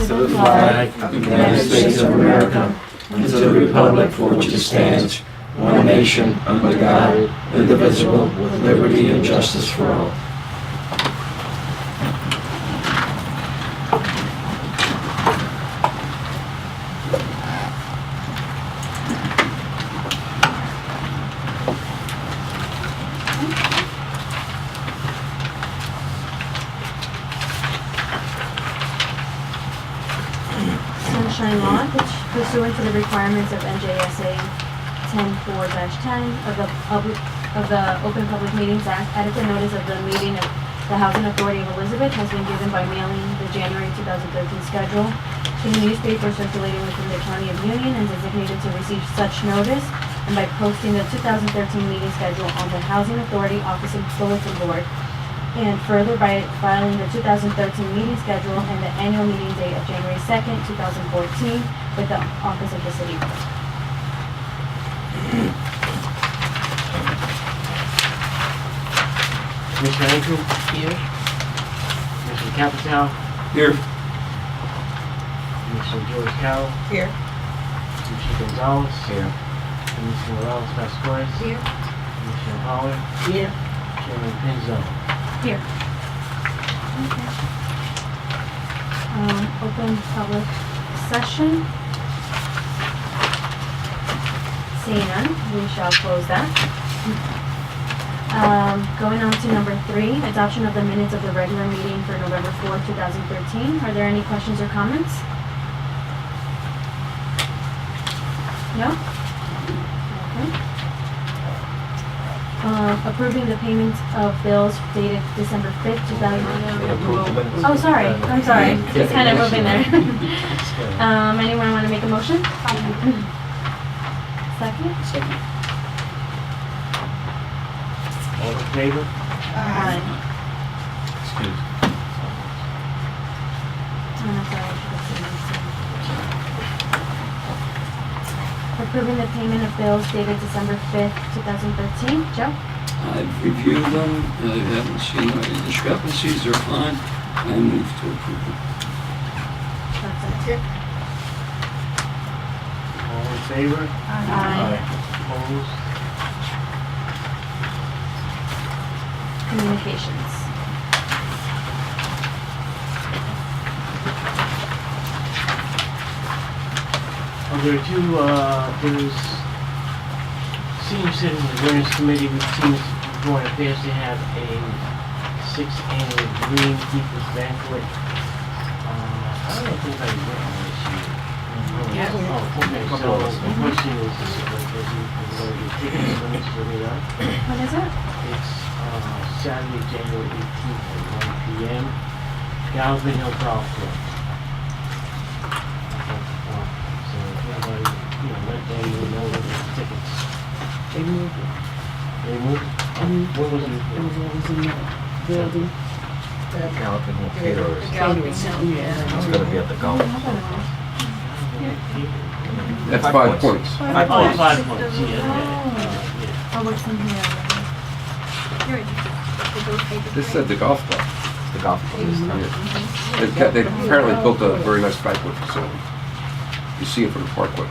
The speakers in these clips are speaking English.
to the flag of the United States of America and to the republic for which it stands, one nation, under God, indivisible, with liberty and justice for all. Sunshine Law, which pursuant to the requirements of NJSA 10-4-10 of the Open Public Meetings Act, adequate notice of the meeting of the Housing Authority of Elizabeth has been given by mailing the January 2013 schedule to the newspaper circulating within the County of Union and designated to receive such notice, and by posting the 2013 meeting schedule on the Housing Authority Office and Bulletin Board, and further by filing the 2013 meeting schedule and the annual meeting date of January 2nd, 2014 with the Office of the City Clerk. Commissioner Andrew? Here. Commissioner Capitale? Here. Commissioner George Carroll? Here. Commissioner Gonzalez? Here. Commissioner Morales Vasquez? Here. Commissioner Pollard? Here. Chairman Pinzo? Here. Okay. Open public session. Seeing none, we shall close that. Going on to number 3, adoption of the minutes of the regular meeting for November 4th, 2013. Are there any questions or comments? No? Okay. Approving the payment of bills dated December 5th, 2013. Oh, sorry. I'm sorry. Just kind of moving there. Anyone want to make a motion? Second? Second. All in favor? Aye. Excuse. Approving the payment of bills dated December 5th, 2013. Joe? I've reviewed them, I haven't seen any discrepancies, they're fine. I move to approve them. That's it. All in favor? Aye. Opposed? Communications. There are two, there's Senior Citizen Awareness Committee, which seems going to pass to have a 6th annual Green People's Banquet. I don't think I went on this year. Yeah. Oh, okay, so the question is, is going to get tickets when it's really up? What is it? It's Saturday, January 18th at 1 p.m. Galvin Hill Golf Club. So if anybody, let them know what the tickets. They moved it. They moved? What was it? It was always in the building. Galloping will cater is Catering center, yeah. it's gonna be at the golf. That's 5 points. 5 Oh, points. 5 points, yeah. Oh, what's in here? This said the golf club. It's the golf course. They apparently built a very nice banquet facility. You see it from the parkway.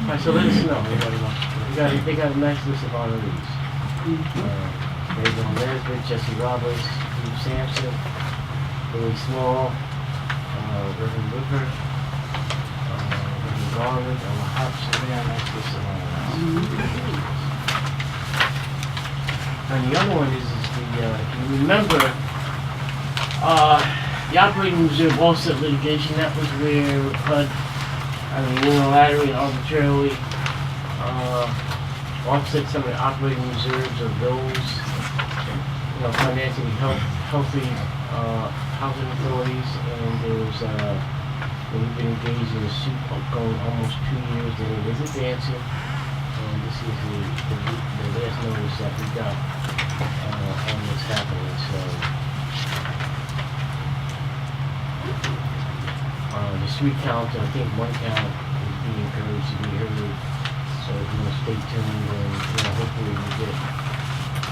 Alright, so let us know. They got a nice list of honorees. Mary Jo Nesbitt, Jesse Roberts, Steve Sampson, Louis Small, Reverend Whipper, Reverend Garland, Ella Hobson. They got a nice list of honorees. And the other one is you remember, the operating reserve offset litigation. That was where HUD, unilaterally and arbitrarily, offset some of the operating reserves of those, financing healthy housing authorities. And there's, we've been engaged in a suit going almost 2 years, and it is advancing. And this is the last notice that we got on what's happening. So, the street count, I think one count is being encouraged to be heard. So if you want to stay tuned, and hopefully we'll get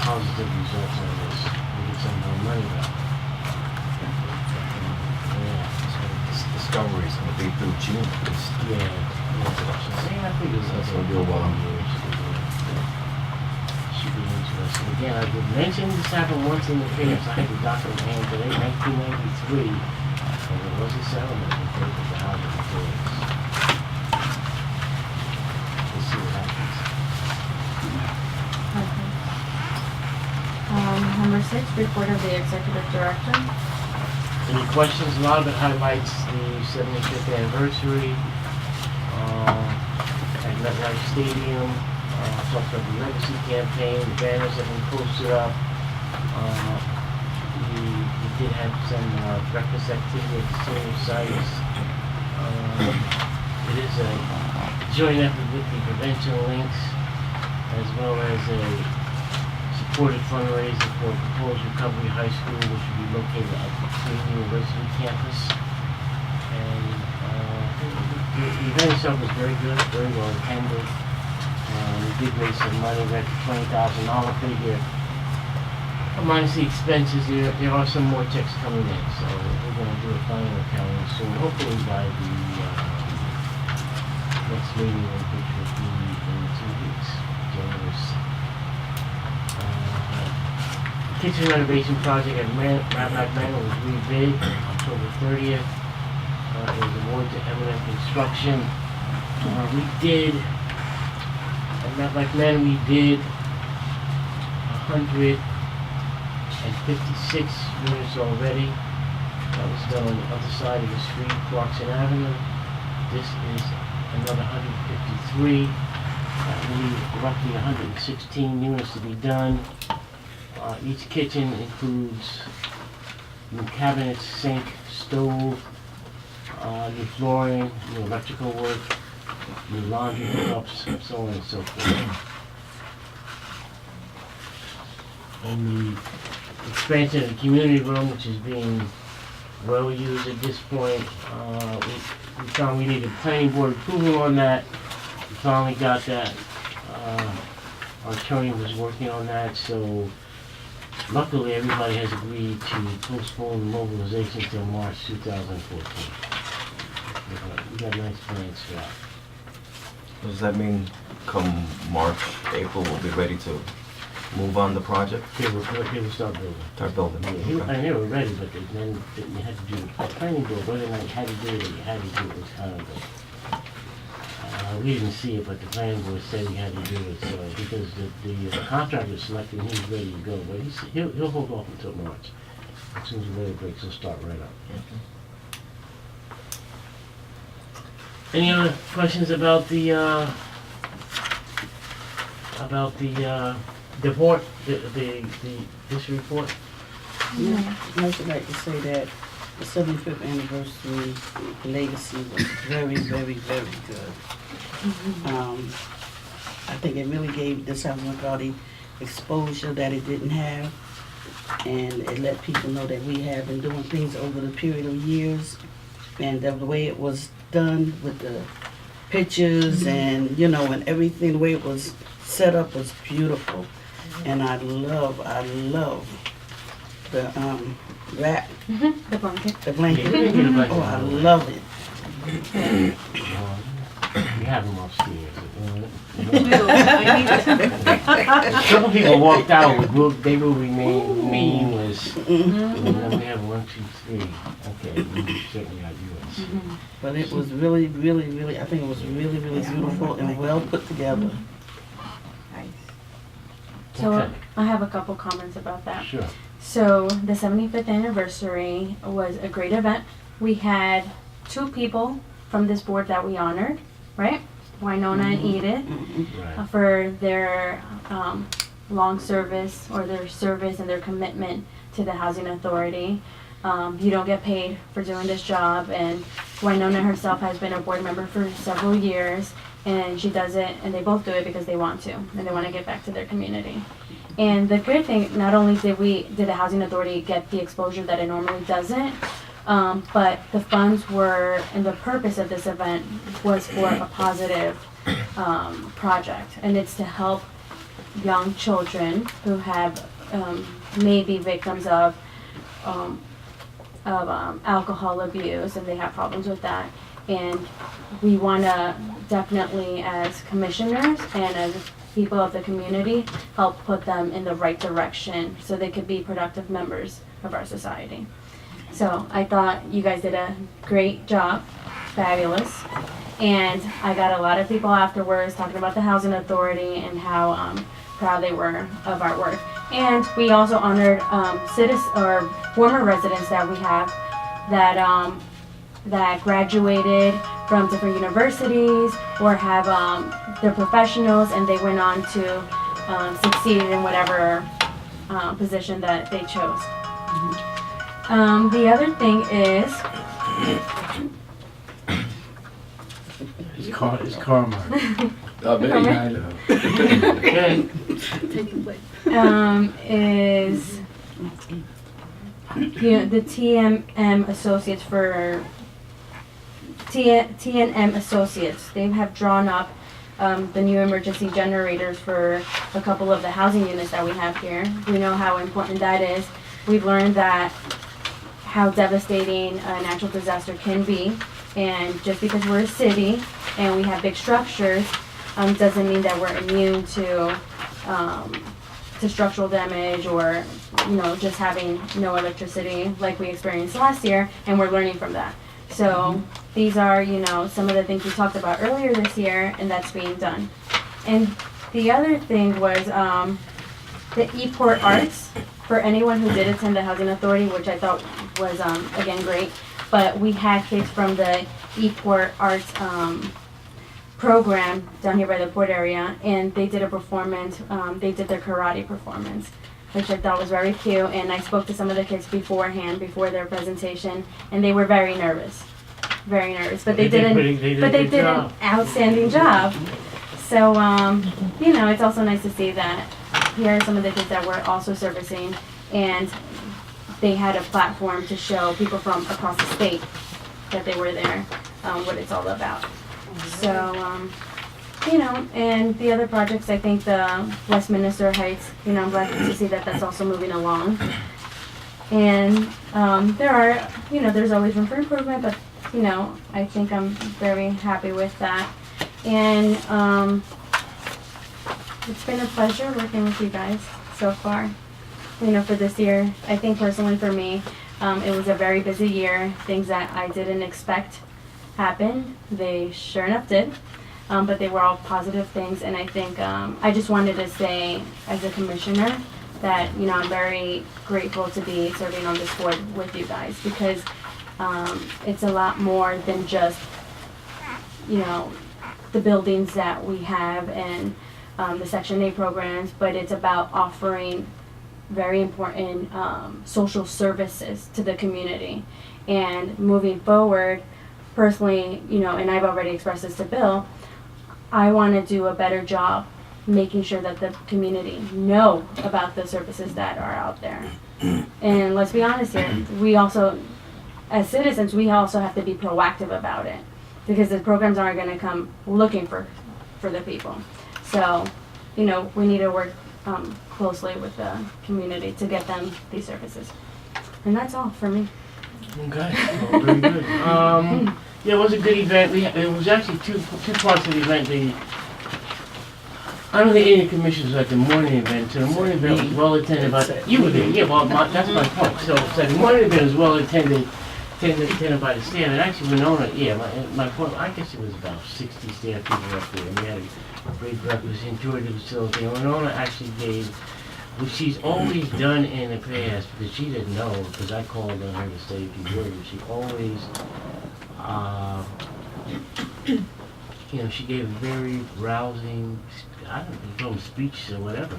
positive results on this. We get some more money back. through June. Yeah. I figured That's gonna be a while. Should be interesting. Again, I did mention this happened once in the past. I had the document in hand today, 1993, and there was a settlement in favor of the housing authorities. We'll see what happens. Okay. Number 6, report of the executive director. Any questions? A lot of it highlights the 75th anniversary at MetLife Stadium. Talks about the legacy campaign, the banners have been posted up. We did have some breakfast activity at the senior sites. It is a joint effort with the Prevention Links, as well as a supported fundraiser for proposed Recovery High School, which will be located at the Queen University campus. And the event itself was very good, very well attended. We did raise some money, we're at the $20,000 figure. Minus the expenses, there are some more checks coming in, so we're going to do a final accounting soon, hopefully by the next meeting, which will be in 2 weeks, January 6th. Kitchen renovation project at Rabbi Manor was rebid October 30th. It was awarded to Eminent Construction. We did, at Rabbi Manor, we did 156 units already. That was done on the other side of the street, Clarkson Avenue. This is another 153. That will leave roughly 116 units to be done. Each kitchen includes new cabinets, sink, stove, new flooring, new electrical work, new laundry hookups, so on and so forth. And the expansion of the community room, which is being well used at this point, we found we needed planning board approval on that. We finally got that. Our attorney was working on that, so luckily everybody has agreed to postpone the mobilization till March 2014. We got nice plans for that. Does that mean come March, April, we'll be ready to move on the project? They will start building. Start building? Yeah, Okay. and they were ready, but then you had to do the planning board, whether or not you had to do it or you had to do it was kind of we didn't see it, but the planning board said he had to do it, so, because the contractor selected, he was ready to go, but he'll hold off until March. As soon as the weather breaks, he'll start right up. Any other questions about the report, this report? Yeah, I'd also like to say that the 75th anniversary legacy was very, very, very good. I think it really gave this housing authority exposure that it didn't have, and it let people know that we have been doing things over the period of years, and the way it was done with the pictures and, and everything, the way it was set up was beautiful. And I love the wrap, The blanket. the blanket. Yeah. Oh, I love it. We have them upstairs. Some people walked out, they will remain nameless. And then we have 1, 2, 3. Okay, we certainly got yours. But it was really, really, really, I think it was really, really beautiful and well put together. So Okay. I have a couple comments about that. Sure. So the 75th anniversary was a great event. We had 2 people from this board that we honored, right? Winona and Edith, Right. for their long service, or their service and their commitment to the housing authority. You don't get paid for doing this job, and Winona herself has been a board member for several years, and she does it, and they both do it because they want to, and they want to get back to their community. And the good thing, not only did the housing authority get the exposure that it normally doesn't, but the funds were, and the purpose of this event was for a positive project, and it's to help young children who have may be victims of alcohol abuse, and they have problems with that. And we want to definitely, as commissioners and as people of the community, help put them in the right direction so they could be productive members of our society. So I thought you guys did a great job, fabulous. And I got a lot of people afterwards talking about the Housing Authority and how proud they were of our work. And we also honored or former residents that we have that graduated from different universities or have they're professionals and they went on to succeed in whatever position that they chose. The other thing is It's karma. I bet Okay. you know. Okay. Is the TNM Associates for TNM Associates. They have drawn up the new emergency generators for a couple of the housing units that we have here. We know how important that is. We've learned that how devastating a natural disaster can be, and just because we're a city and we have big structures doesn't mean that we're immune to structural damage or just having no electricity like we experienced last year, and we're learning from that. So these are some of the things we talked about earlier this year, and that's being done. And the other thing was the ePort Arts for anyone who did attend the Housing Authority, which I thought was again great. But we had kids from the ePort Arts program down here by the port area, and they did a performance. They did their karate performance, which I thought was very cute. And I spoke to some of the kids beforehand, before their presentation, and they were very nervous. But they did an outstanding job. So it's also nice to see that here are some of the kids that we're also servicing, and they had a platform to show people from across the state that they were there, what it's all about. So, and the other projects, I think the Westminster Heights, I'm glad to see that that's also moving along. And there are, there's always room for improvement, but, I think I'm very happy with that. And it's been a pleasure working with you guys so far, for this year. I think personally for me, it was a very busy year. Things that I didn't expect happened. They sure enough did. But they were all positive things, and I think I just wanted to say, as a commissioner, that I'm very grateful to be serving on this board with you guys, because it's a lot more than just the buildings that we have and the Section 8 programs, but it's about offering very important social services to the community. And moving forward, personally, and I've already expressed this to Bill, I want to do a better job making sure that the community know about the services that are out there. And let's be honest here, we also, as citizens, we also have to be proactive about it, because the programs aren't going to come looking for the people. So, we need to work closely with the community to get them these services. And that's all for me. Okay, well, very good. Yeah, it was a good event. It was actually two parts of the event. I don't think any commissioners at the morning event. So the morning event was well attended by you were there. Yeah, well, that's my point. So the morning event was well attended by the staff. And actually, Winona, my point. I guess it was about 60 staff people up there. And we had a great breakfast, enjoyed the facility. And Winona actually gave, which she's always done in the past, because she didn't know, because I called on her to say a few words. She always, she gave a very rousing, I don't know, speech or whatever,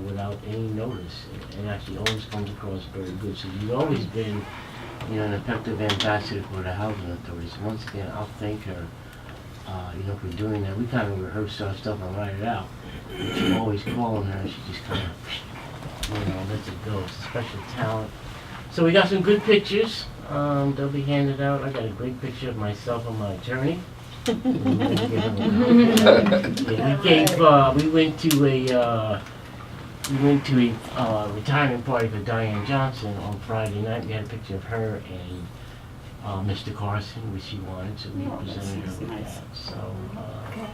without any notice. And actually always comes across very good. So you've always been, an effective ambassador for the Housing Authority. So once again, I'll thank her, for doing that. We kind of rehearsed our stuff and write it out. But you always call on her and she just kind of, lets it go. It's a special talent. So we got some good pictures. They'll be handed out. I got a great picture of myself on my journey. We went to a retirement party for Diane Johnson on Friday night. We had a picture of her and Mr. Carson, which he wanted, so we Oh, presented her that's with nice. that. So, Okay.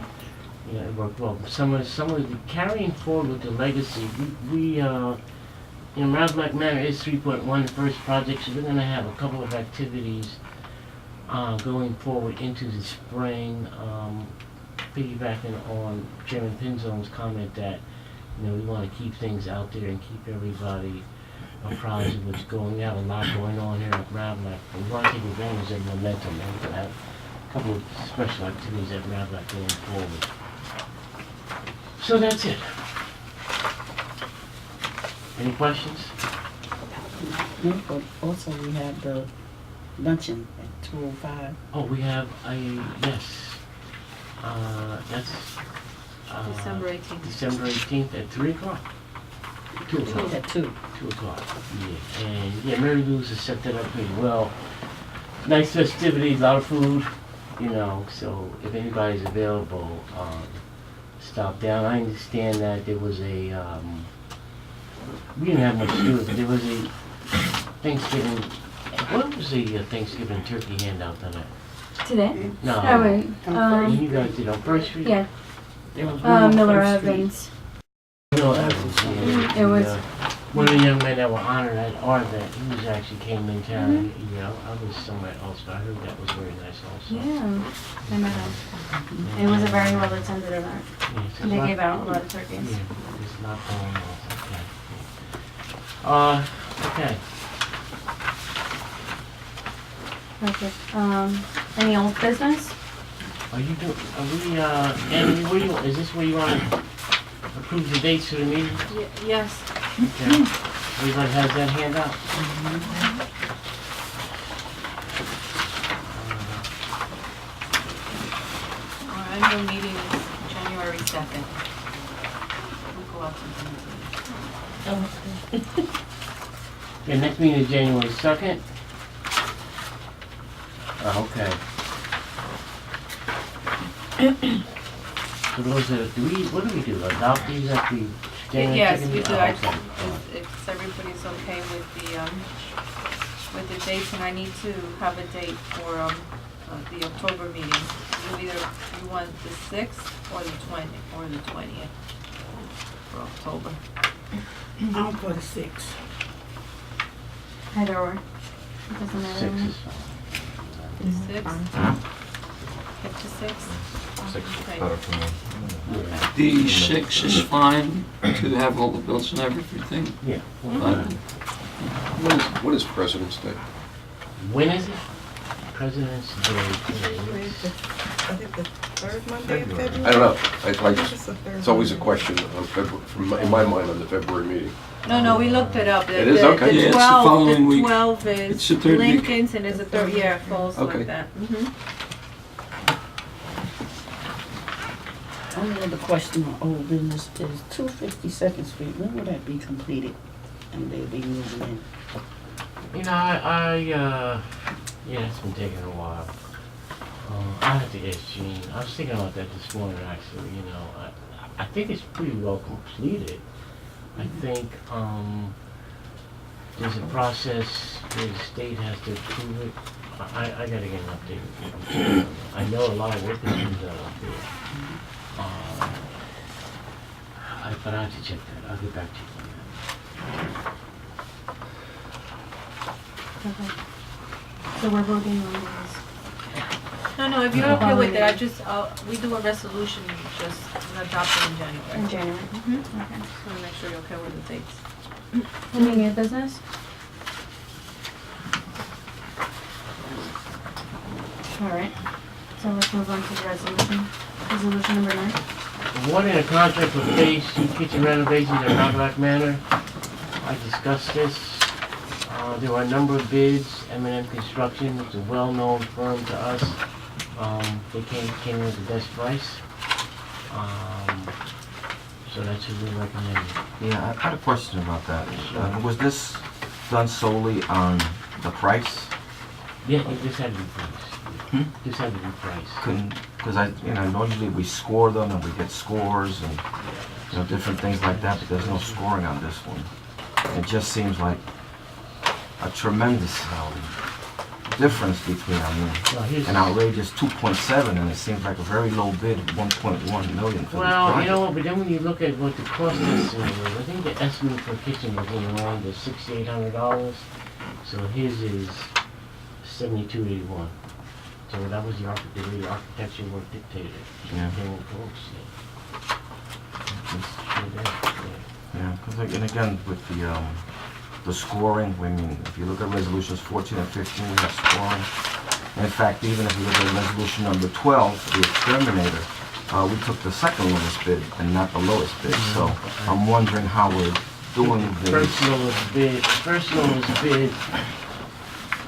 yeah, it worked well. Some of the carrying forward with the legacy, we in Round Black Manor is 3.1, the first project, so we're gonna have a couple of activities going forward into the spring, piggybacking on Chairman Pinzone's comment that, you know, we wanna keep things out there and keep everybody apprised of what's going. We have a lot going on here at Round Black. We wanna take advantage of momentum, and we're gonna have a couple of special activities at Round Black going forward. So that's it. Any questions? No, but also we have the luncheon at 2:05. Oh, we have yes. That's December 18th. December 18th at 3 o'clock. 2 o'clock. At 2. 2 o'clock. Yeah, and yeah, Mary Lou's has set that up pretty well. Nice festivities, a lot of food, you know. So if anybody's available, stop down. I understand that there was a we didn't have much to do with it. There was a Thanksgiving. What was the Thanksgiving turkey handout on it? Today? No. I went, When you guys did on First Street? yeah, There was one on Miller First Street. Evans. No, Evans, yeah. It was- One of the young men that were honored at our event, he was actually came in town, you know, I was somewhere else, but I heard that was very nice also. Yeah, I met him. It was a very well attended event. Yeah, so And they it's gave not- out a lot of turkeys. Yeah, there's a lot going on, okay. Okay, Okay, any old business? are we, Andy, where you, is this where you want to approve the dates for the meeting? Yes. Okay. Everybody has that handout? Our annual meeting is January 2nd. We'll go out to the Yeah, next meeting is January 2nd. Oh, okay. So those are, what do we do, adopt these at the January 2nd? Yes, we do. Oh, okay. If everybody's okay with the dates, and I need to have a date for the October meeting. You want the 6th or the 20th for October. I'm for the 6. Either or. It doesn't matter. 6 is fine. The 6th? Get to 6th? 6 is Okay. better for me. Yeah. The 6 is fine to have all the bills and everything. Yeah. But What is President's Day? When is it? President's Day. I think the third Monday of February. I don't know. I think it's the third It's always a Monday. question on in my mind on the February meeting. No, we looked it up. It is? Okay. Yeah, it's the following week. The 12 is It's the third week. Lincoln's, and it's the third, yeah, it falls Okay. like that. Only other question on old business is 252nd Street. When will that be completed? And they'll be moving in. You know, yeah, it's been taking a while. I have to ask Gene. I was thinking about that this morning, actually. You know, I think it's pretty well completed. I think there's a process where the state has to approve it. I gotta get an update. I know a lot of work has been done up there. But I have to check that. I'll get back to you on that. Okay. So we're voting on these. No, if you're okay with it, we do a resolution, just adopt it in In January. January. Mhm. Okay. Just wanna make sure you're okay with the dates. Any new business? All right. So let's move on to the resolution. Resolution number 9. Awarding a contract for phase 2 kitchen renovations at Round Black Manor. I discussed this. There were a number of bids. M&M Construction, it's a well-known firm to us. They came in with the best price. So that's who we recommend. Yeah, I had a question about that. Was this done solely on the price? Yeah, it just had to be priced. Just had to be priced. Couldn't, because normally we score them and we get scores and, different things like that, but there's no scoring on this one. It just seems like a tremendous difference between, I mean, Well, here's- an outrageous 2.7 and it seems like a very low bid, 1.1 million for this Well, you project. know what, but then when you look at what the cost estimate was, I think the estimate for a kitchen was in around the $6,800. So his is $72.81. So that was the way the architecture work dictated. Yeah. They were close, yeah. Sure did, yeah. Yeah, because and again, with the scoring, I mean, if you look at resolutions 14 and 15, we have scoring. And in fact, even if you look at resolution number 12, the exterminator, we took the second lowest bid and not the lowest bid. So I'm wondering how we're doing this. First lowest bid,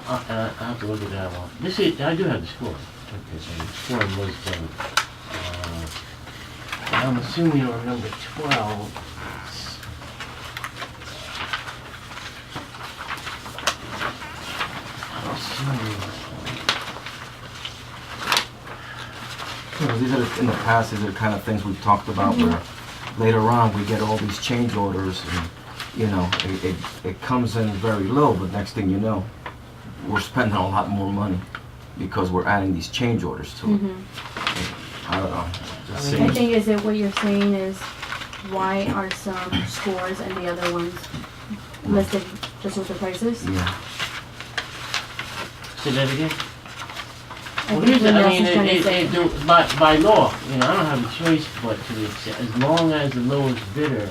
I have to look at that one. I do have the score. Okay, so the scoring was done. I'm assuming on number 12, I'm assuming, You know, these are, in the past, these are the kind of things we've talked about where later on we get all these change orders and, you know, it comes in very low, but next thing you know, we're spending a lot more money because we're adding these change orders to it. I don't know. Just I I seems- think is it what you're saying is why are some scores and the other ones listed just with the prices? Yeah. say that again? I Well, think here's, what I Nelson's mean, trying to say. by law, you know, I don't have a choice but to accept, as long as the lowest bidder,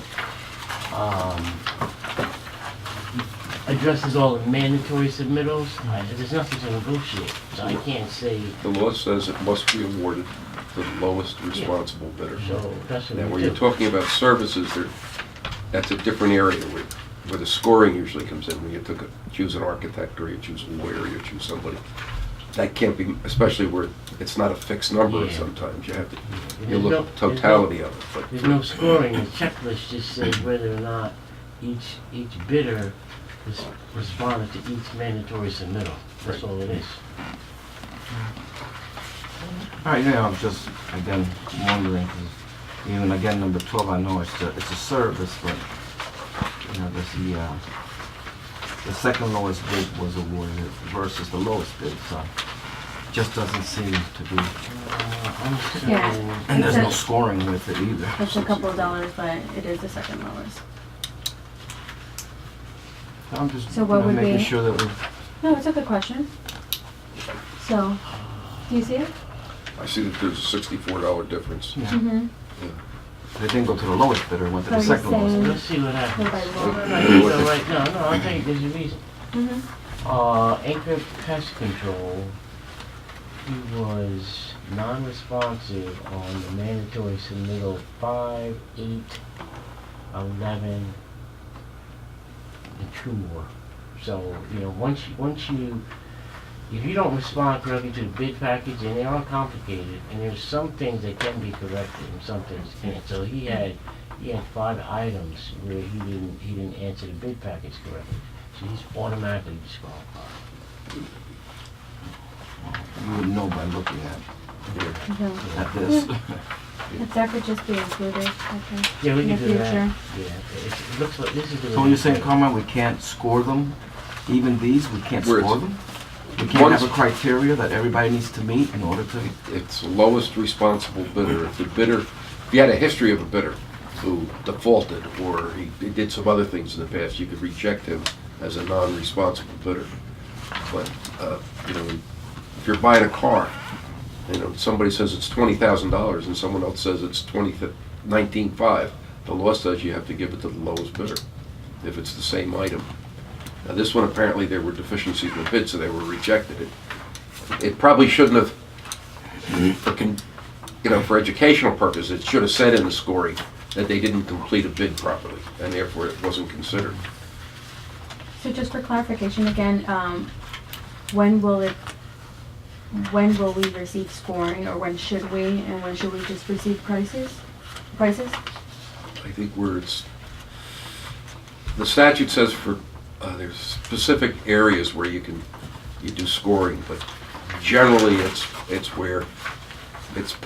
addresses all the mandatory submittals, there's nothing to negotiate, so I can't say, The law says it must be awarded to the lowest responsible bidder. so that's Now, what when we you're do. talking about services, that's a different area where the scoring usually comes in. When you choose an architect, or you choose a lawyer, or you choose somebody. That can't be, especially where it's not a fixed number Yeah. sometimes. You have to, There's you look no- at the totality of it. But There's no scoring, the checklist just says whether or not each bidder responded to each mandatory submittal, that's all it is. All right, yeah, I'm just, again, wondering, 'cause even again, number 12, I know it's a service, but, you know, the second lowest bid was awarded versus the lowest bid, so just doesn't seem to be, I'm Yeah. saying, and there's no It's a- scoring with it either. It's a couple of dollars, but it is the second lowest. I'm just So what would making be- sure that we, No, it's a good question. So, do you see it? I see that there's a $64 difference. yeah, Mm-hmm. they didn't go to the lowest bidder, went to the So you're second lowest. saying- let's see what happens. By No, law. I'll tell you, there's a reason. Mm-hmm. Anchor Pest Control, he was non-responsive on the mandatory submittal 5, 8, 11, and 2 more. So, you know, if you don't respond correctly to the bid package, and they are complicated, and there's some things that can be corrected and some things can't. So he had 5 items where he didn't answer the bid package correctly. So he's automatically disqualified. You would know by looking Okay. at this. If that could just be included, I think. Yeah, we In can the do that. future. Yeah, it looks like this is the. So when you're saying, Carmine, we can't score them, even these, we can't Where score it's- them? We can't have Once- a criteria that everybody needs to meet in order to, It's the lowest responsible bidder. If you had a history of a bidder who defaulted, or he did some other things in the past, you could reject him as a non-responsible bidder. But, you know, if you're buying a car, you know, somebody says it's $20,000 and someone else says it's $19,500, the law says you have to give it to the lowest bidder if it's the same item. Now, this one, apparently there were deficiencies in the bid, so they were rejected. It probably shouldn't have, for educational purposes, it should have said in the scoring that they didn't complete a bid properly, and therefore it wasn't considered. So just for clarification again, when will we receive scoring, or when should we, and when should we just receive prices? I think the statute says there's specific areas where you do scoring, but generally it's where it's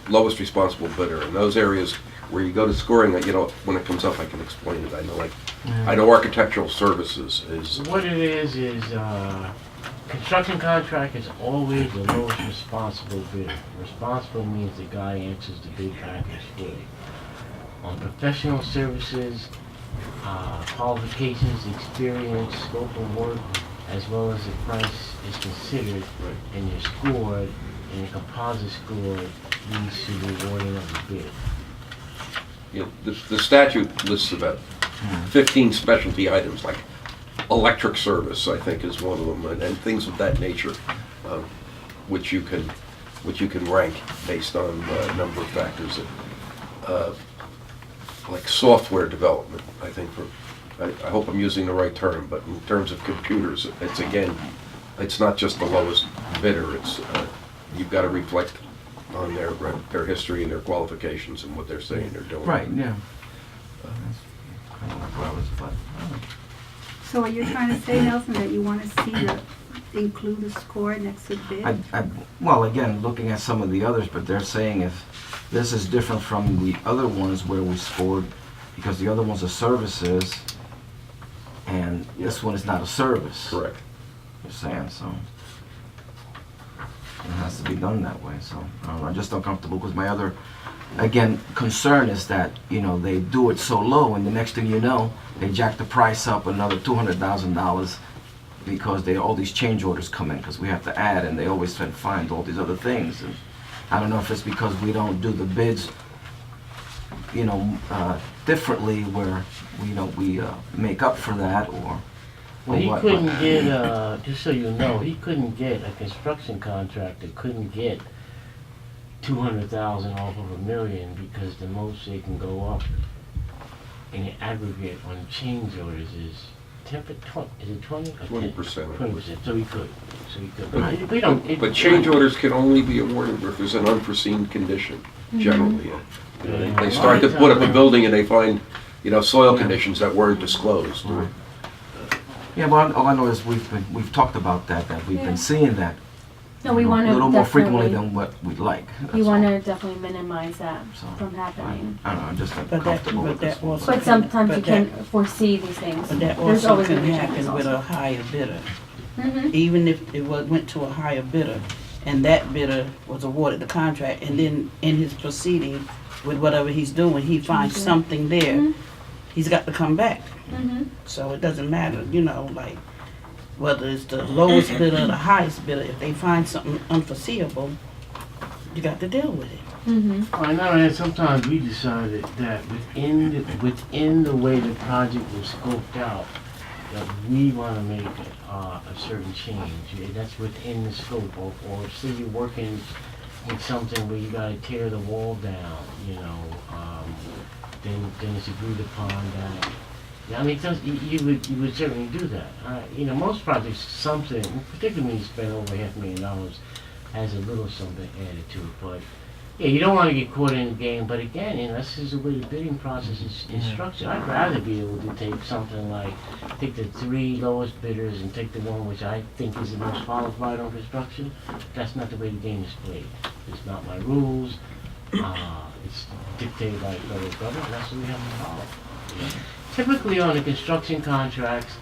lowest responsible bidder. In those areas where you go to scoring, you know, when it comes up, I can explain it. I know architectural services is. What it is Construction contract is always the lowest responsible bidder. Responsible means the guy answers the bid package fully. On professional services, qualifications, experience, scope of work, as well as the price is considered, and you're scored, and your composite score leads to the awarding of the bid. You know, the statute lists about 15 specialty items, like electric service, I think, is one of them, and things of that nature, which you can rank based on a number of factors. Like software development, I think. I hope I'm using the right term, but in terms of computers, it's not just the lowest bidder. It's you've got to reflect on their history and their qualifications and what they're saying they're doing. Right, yeah. That's kind of like what I was, but, So are you trying to say, Nelson, that you want to see include the score next to the bid? well, again, looking at some of the others, but they're saying if this is different from the other ones where we scored, because the other ones are services, and this one is not a service. Correct. You're saying, so it has to be done that way. So I'm just uncomfortable because my other, again, concern is that, you know, they do it so low, and the next thing you know, they jack the price up another $200,000 because all these change orders come in, because we have to add, and they always try to find all these other things. And I don't know if it's because we don't do the bids, you know, differently, where we make up for that, or Well, he what. couldn't get, just so you know, he couldn't get, a construction contractor couldn't get 200,000 off of $1 million, because the most they can go up in the aggregate on change orders is 10%, is it 20? 20%. 20%, so he could. Right. But we don't. But change orders can only be awarded if there's an unforeseen condition, generally. You know, they start to put up a building and they find, you know, soil conditions that weren't disclosed. Right. Yeah, but all I know is we've talked about that we've been seeing that No, we want a to little more frequently definitely, than what we'd like. we that's want all. to definitely minimize that So, from happening. I don't know, I'm just that- uncomfortable but with this that one. also- But sometimes you But can foresee these things. But that There's also always can gonna be happen changes with also. a higher bidder. Mhm. Even if it went to a higher bidder, and that bidder was awarded the contract, and then in his proceeding with whatever he's doing, he finds Mhm. something there, Mhm. he's got to come back. Mhm. So it doesn't matter, you know, like, whether it's the lowest bidder or the highest bidder, if they find something unforeseeable, you got to deal with it. Mhm. I know, and sometimes we decided that within the way the project was scoped out, that we want to make a certain change. That's within the scope of, or say you're working with something where you gotta tear the wall down, you know, then it's agreed upon that. Yeah, I mean, you would certainly do that. You know, most projects, something, particularly when you spend over $500,000, has a little something added to it, but yeah, you don't want to get caught in the game, but again, you know, this is the way the bidding process is structured. I'd rather be able to take something like, take the 3 lowest bidders and take the one which I think is the most qualified on construction. That's not the way the game is played. It's not my rules. It's dictated by the federal government, and that's what we have to follow. You know? Typically on the construction contracts,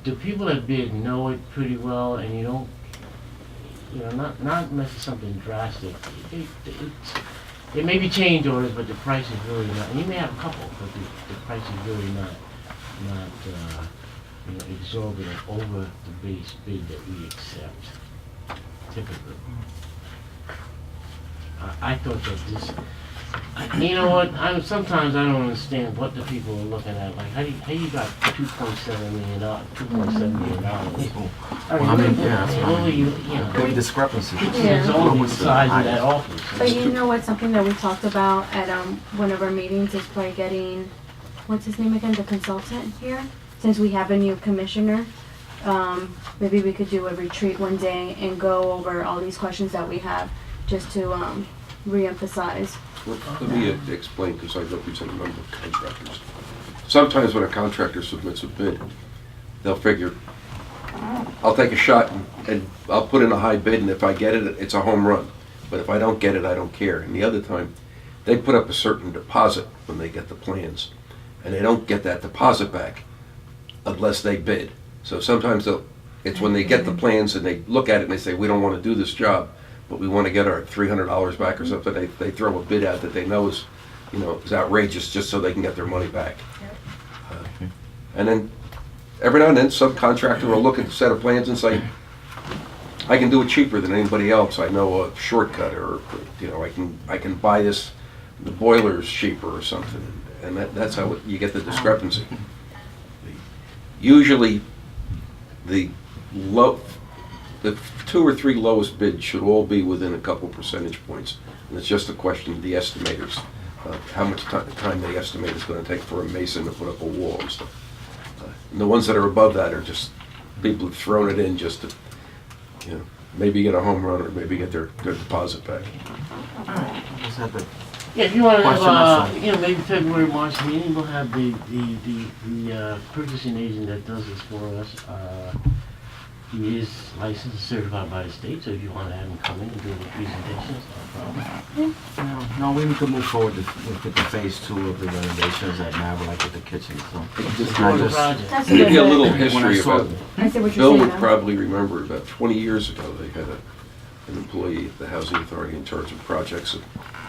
the people that bid know it pretty well, and you don't, you know, not unless it's something drastic. It may be change orders, but the price is really not. And you may have a couple, but the price is really not you know, exorbitant over the base bid that we accept. Typically, I thought that this. You know what? Sometimes I don't understand what the people are looking at. Like, how you got $2.7 million? $2.7 million. I mean, yeah, that's what what you I know. big discrepancy. It's only the size of that office. But you know what, something that we talked about at one of our meetings is probably getting, what's his name again, the consultant here? Since we have a new commissioner, maybe we could do a retreat one day and go over all these questions that we have, just to re-emphasize. Let me explain, because I represent a number of contractors. Sometimes when a contractor submits a bid, they'll figure, I'll take a shot and I'll put in a high bid, and if I get it, it's a home run. But if I don't get it, I don't care. And the other time, they put up a certain deposit when they get the plans, and they don't get that deposit back unless they bid. So sometimes they'll It's when they get the plans and they look at it and they say, we don't want to do this job, but we want to get our $300 back or something, they throw a bid out that they know is, is outrageous just so they can get their money back. And then every now and then, subcontractor will look at a set of plans and say, I can do it cheaper than anybody else. I know a shortcut, or I can buy this. The boiler's cheaper or something, and that's how you get the discrepancy. Usually, the 2 or 3 lowest bids should all be within a couple percentage points, and it's just a question of the estimators, how much time they estimate it's going to take for a mason to put up a wall and stuff. And the ones that are above that are just people who've thrown it in just to, maybe get a home run or maybe get their deposit back. Just had the Yeah, if you want to question have, maybe February, March meeting, we'll have the purchasing agent that does this for us. He is licensed and certified by the state, so if you want to have him come in and do the presentation, it's not a problem. No, we need to move forward with the phase 2 of the renovations at Maverick with the kitchen. So Just For the project. That's to give you a good. little When I history saw about, I see what Bill you're would saying. probably remember about 20 years ago, they had an employee at the Housing Authority in charge of projects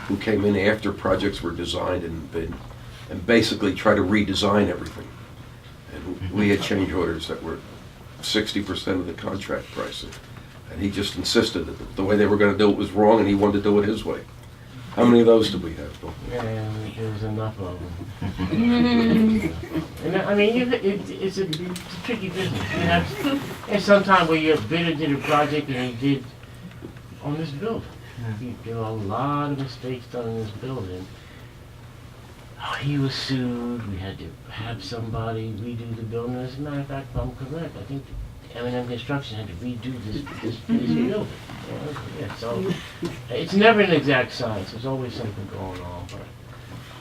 who came in after projects were designed and basically tried to redesign everything. And we had change orders that were 60% of the contract pricing. And he just insisted that the way they were going to do it was wrong, and he wanted to do it his way. How many of those do we have, Bill? Yeah, there's enough of them. And I mean, it's a tricky business. And sometimes where your bidder did a project and he did on this building. There were a lot of mistakes done in this building. He was sued. We had to have somebody redo the building. As a matter of fact, if I'm correct, I think M&M Construction had to redo this building. Yeah, so it's never an exact science. There's always something going on.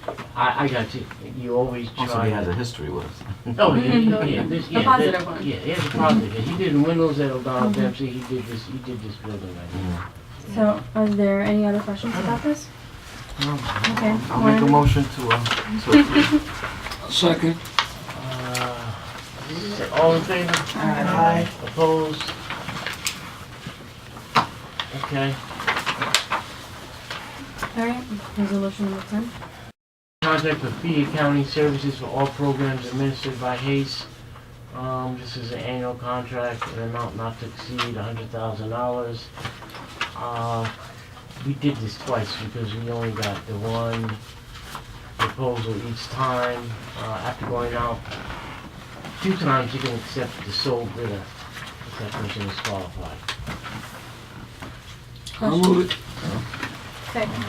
But I got you. You always try. Also, he has a history with us. Oh, yeah. A positive one. Yeah, he has a positive. He did windows at O'Donnell Dempsey. He did this building right here. So, are there any other questions about this? Okay. I'll make a motion to approve. Second. All in favor? Aye. Opposed? Okay. All right, resolution number 10. Contract for fee accounting services for all programs administered by Hayes. This is an annual contract, an amount not to exceed $100,000. We did this twice because we only got the one proposal each time. After going out 2 times, you can accept the sole bidder if that person is qualified. I'll move it. Second.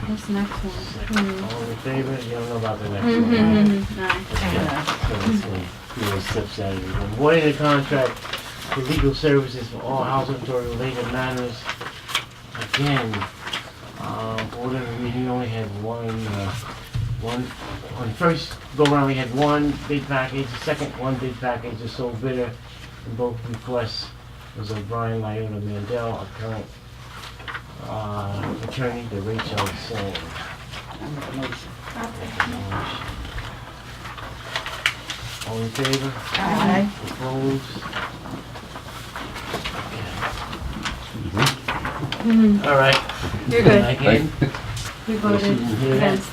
What's the next one? All in favor? You don't know about the next one. Aye. So this one, steps out of it. Awarding a contract for legal services for all housing authority related matters. Again, for whatever reason, we only had one, on the first go around we had one bid package, the second one bid package, the sole bidder in both requests was O'Brien, Lyona, Mandel, our current attorney, the rates are the same. I make a motion. All in favor? Aye. Opposed? Mhm. All right. You're good. Again, You voted Yeah. against.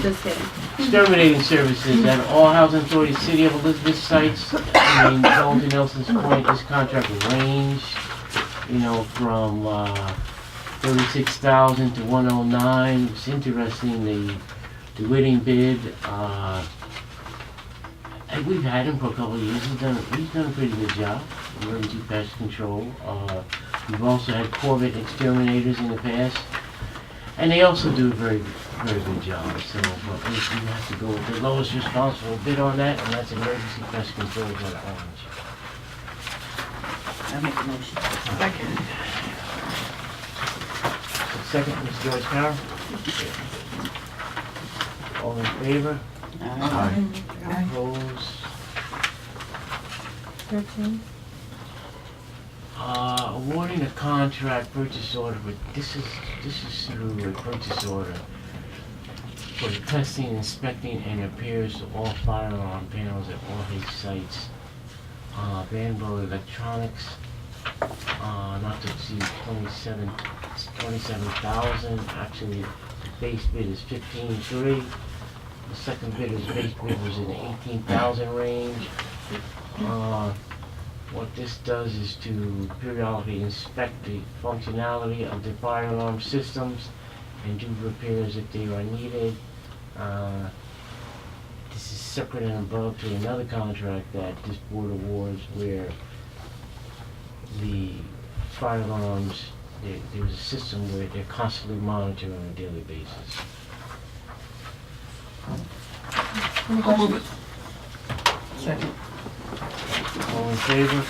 Just kidding. exterminating services at all housing authorities, City of Elizabeth sites. I mean, going to Nelson's Point, this contract will range, from 36,000 to 109. It's interesting, the Whitting bid, and we've had him for a couple of years. He's done a pretty good job, emergency pest control. We've also had Corvette exterminators in the past, and they also do a very, very good job. So, but we have to go with the lowest responsible bid on that, and that's emergency pest control on Orange. I make a motion. Second, Ms. Joyce Carroll. All in favor? Aye. Opposed? 13. Awarding a contract purchase order, but this is through a purchase order. for the testing, inspecting, and repairs to all fire alarm panels at all H sites. Vanguard Electronics, not to exceed 27,000. Actually, the base bid is 15,300. The second bidder's base bid was in the 18,000 range. What this does is to periodically inspect the functionality of the fire alarm systems and do repairs if they are needed. This is separate and above to another contract that this board awards where the fire alarms, there's a system where they're constantly monitored on a daily basis. Any I'll move questions? it. Second. All in favor?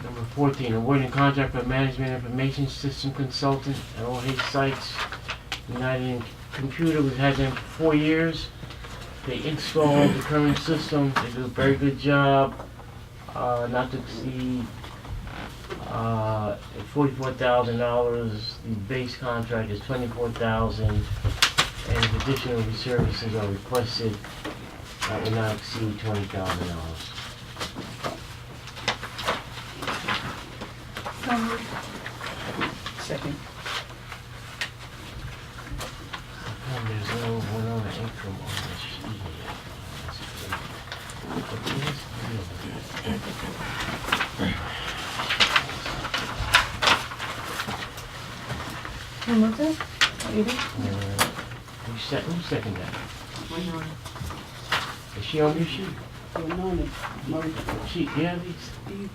Number 14, awarding contract for management information system consultant at all H sites. United Computer, we've had them for 4 years. They installed the current system, they do a very good job, not to exceed $44,000. The base contract is $24,000, and if additional services are requested, that will not exceed $20,000. So moved. Second. And there's no one on the income on this sheet here. That's great. But this Who moved it? You did? who second that? Is she on your sheet? She, yeah,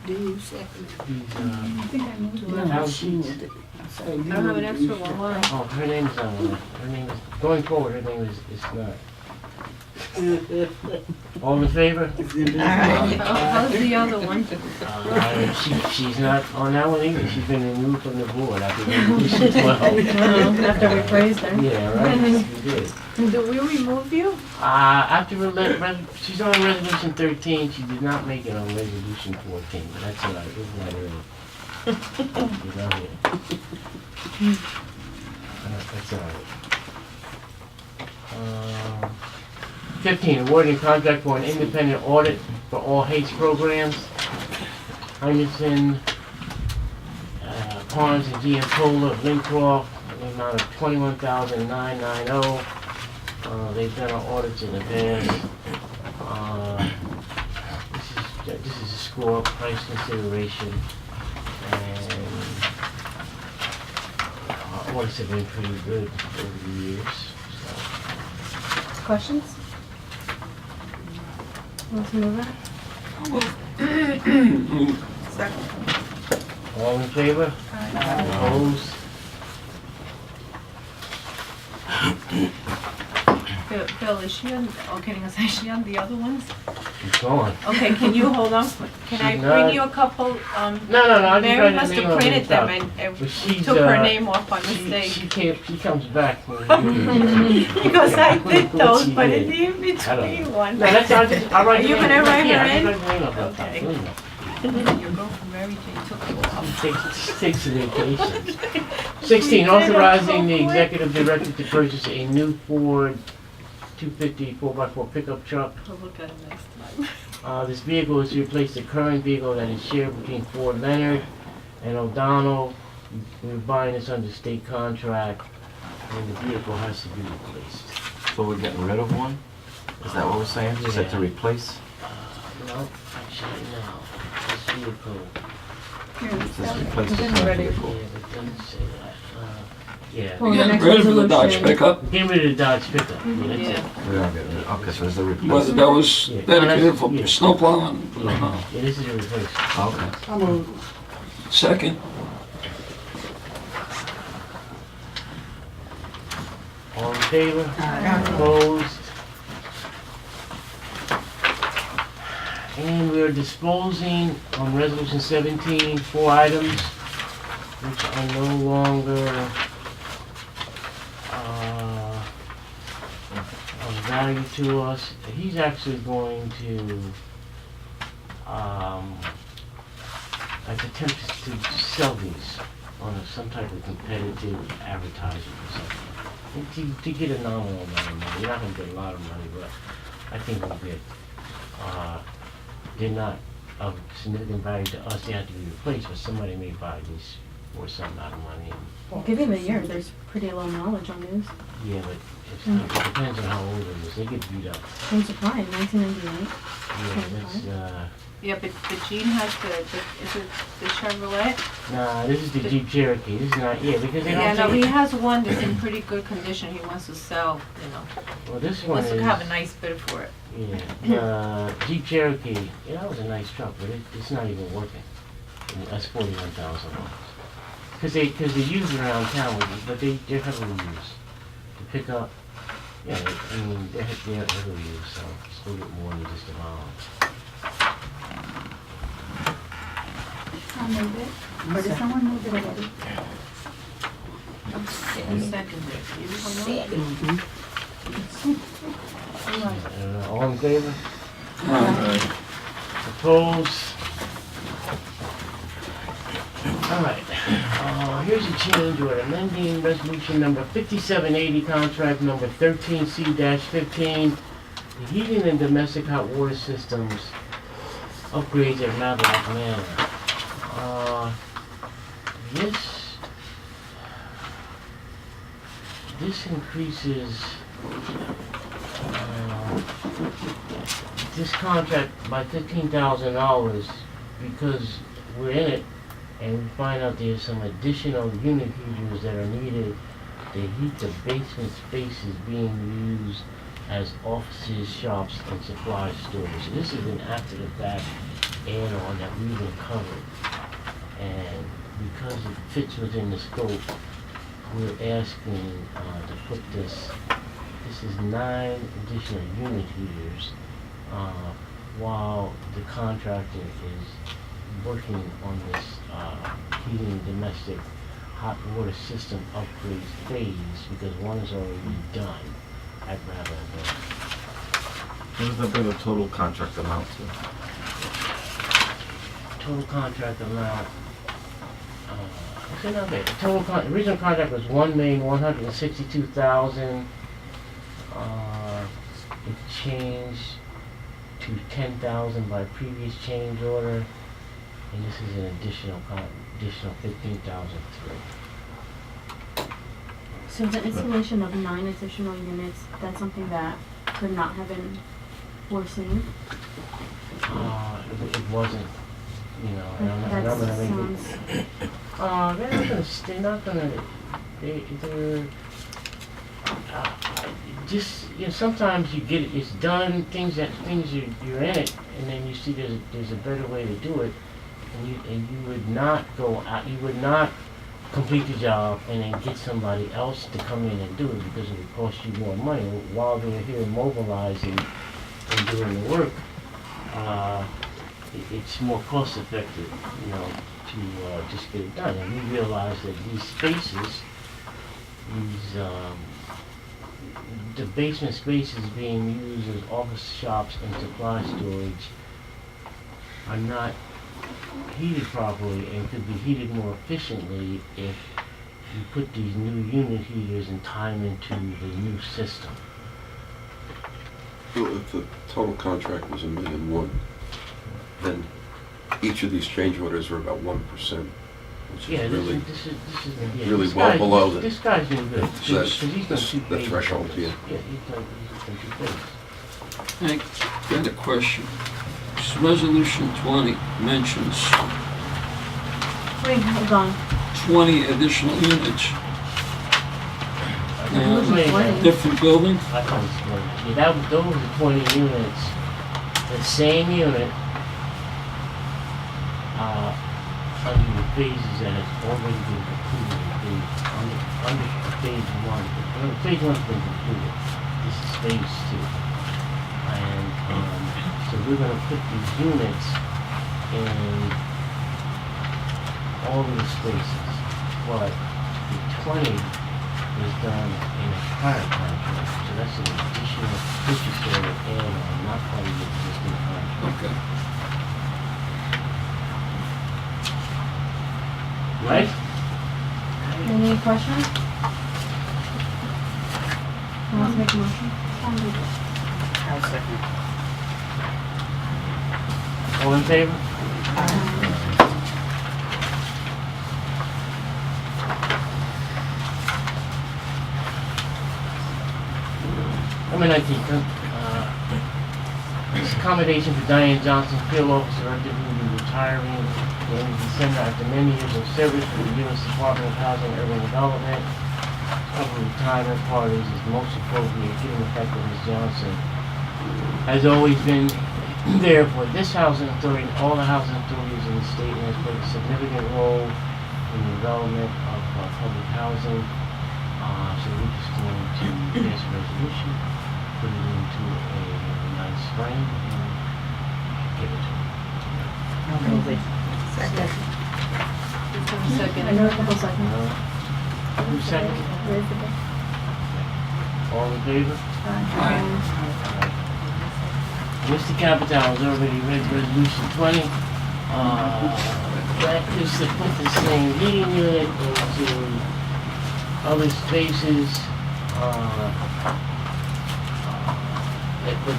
these, I think I moved it. town sheets. I don't have an extra one, why? Oh, her name's on there. Her name is, going forward, her name is not. All in favor? How's the other one? She's not on that one either. She's been removed from the board after resolution 12. After we praised her. Yeah, right, we did. Do we remove you? After she's on resolution 13, she did not make it on resolution 14, but that's all right, it wasn't that early. She's not here. That's all right. 15, awarding contract for an independent audit for all H programs. Henderson, Barnes and Giancola, Lincroft, in the amount of $21,990. They've done our audits in the past. This is a score price consideration, and our audits have been pretty good over the years. Questions? Let's move it. Second. All in favor? Opposed? Bill, is she on, is she on the other ones? She's gone. Okay, can you hold on? Can I She's bring not- you a couple, No, I just Mary got must the have name printed of them the and But she's, took her name off by mistake. She comes back. Because I did those, but in the I don't in-between know. one. No, that's not, I'll write Are you the gonna name. write her Yeah, in? I'll write the name of her. Okay. Absolutely. You go from Mary Jane, took it off. She takes a vacation. 16, authorizing the executive director to purchase a new Ford 250 4x4 pickup truck. I'll look at it next time. This vehicle is to replace the current vehicle that is shared between Ford Leonard and O'Donnell. We're buying this under state contract, and the vehicle has to be replaced. So we're getting rid of one? Is that what we're saying? Is that to replace? No, actually, no. This vehicle, Here, Just it's replace the It's current ready. yeah, vehicle. but it doesn't say that. Yeah. Well, the Getting next rid of the Dodge resolution. pickup. Get rid of the Dodge pickup. Yeah, that's it. Yeah. We are getting rid, okay, so there's a Whether replacement. that was Yeah. dedicated for Yeah. snow plowing, I don't know. Yeah, this is a replacement. Okay. Second, All in favor? Opposed? And we are disposing on resolution 17, 4 items which are no longer of value to us. He's actually going to I've attempted to sell these on some type of competitive advertising or something. And to get a nominal amount of money. You're not gonna get a lot of money, but I think we'll get, they're not of significant value to us. They have to be replaced, but somebody may buy these for some amount of money. Give him a year, there's pretty low knowledge on these. Yeah, but it depends on how old it is. They get beat up. Things are fine, 1998. Yeah, that's, Yeah, but Gene has is it the Chevrolet? nah, this is the Jeep Cherokee. This is not, yeah, because they Yeah, don't no, he take, has one that's in pretty good condition, he wants to sell, you know. well, this He one wants is, to have a nice bid for it. yeah, Jeep Cherokee, yeah, that was a nice truck, but it's not even working. And that's $41,000. Cause they use it around town, but they're heavily used. To pick up, yeah, I mean, they're heavily used, so it's a little bit more than just a mile. I'll move it. Or did someone move it already? Second. All in favor? Aye. Opposed? All right, here's a change order, amending resolution number 5780, contract number 13C-15, the heating and domestic hot water systems upgrades at Maverick Manor. This increases this contract by $15,000 because we're in it. And we find out there's some additional unit heaters that are needed to heat the basement spaces being used as offices, shops, and supply stores. So this is an after-the-fact add-on that we've uncovered. And because it fits within the scope, we're asking to put this is 9 additional unit heaters while the contractor is working on this heating domestic hot water system upgrade phase because one is already done at Ravenna. What does that bring the total contract amount to? Total contract amount, what's it total original contract was $1,162,000. It changed to $10,000 by previous change order. And this is an additional $15,003. So the installation of 9 additional units, that's something that could not have been foreseen? It wasn't, you know, and I'm That not gonna make sounds, they're not gonna, they're, just, you know, sometimes you get it, it's done, things you're in it, and then you see there's a better way to do it. And you would not go out, you would not complete the job and then get somebody else to come in and do it because it would cost you more money. While they're here mobilizing and doing the work, it's more cost effective, you know, to just get it done. And we realize that these spaces, the basement spaces being used as office shops and supply storage are not heated properly and could be heated more efficiently if you put these new unit heaters and tie them into the new system. Well, if the total contract was $1.1 million, then each of these change orders are about 1%, which Yeah, is really this is yeah, really this well guy- below This guy's been good. So that's- 'cause he's done that's 2 the phases. threshold, yeah. Yeah, he's done 2 phases. I got a question. This resolution 20 mentions wait, hold on. 20 additional units. Resolution Yeah. 20. Different building? I thought it was 20. Yeah, those were 20 units. The same unit, under the phases that have already been completed. Under phase 1. Phase 1's been completed. This is phase 2. And so we're going to put these units in all of the spaces. But the 20 was done in a prior contract, so that's an additional purchase order add-on, not part of the existing contract. Okay. Right? Any questions? Who wants to make a motion? I'll second. All in favor? Number 19, this accommodation for Diane Johnson, field officer, who will be retiring in December after many years of service with the U.S. Department of Housing and Urban Development. Cover retirement parties is most appropriate given the fact that Ms. Johnson has always been there for this housing authority and all the housing authorities in the state and has played a significant role in the development of public housing. So we're just going to pass a resolution, put it into a nice frame and give it to them. I'll move it. Second. I know a couple seconds. Who's second? All in favor? Mr. Capitano has already read resolution 20. That is to put the same heating unit into other spaces.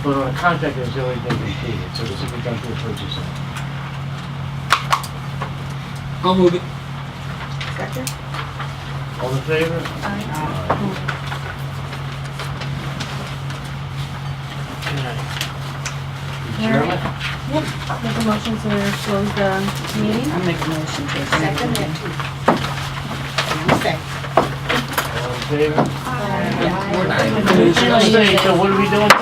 But on a contract that's already been completed, so this will be done through a purchase order. I'll move it. Second? All in favor? Okay. Adjournment? Make a motion to close the meeting. I'll make a motion to adjourn. Second. All in favor? Aye. So what are we doing?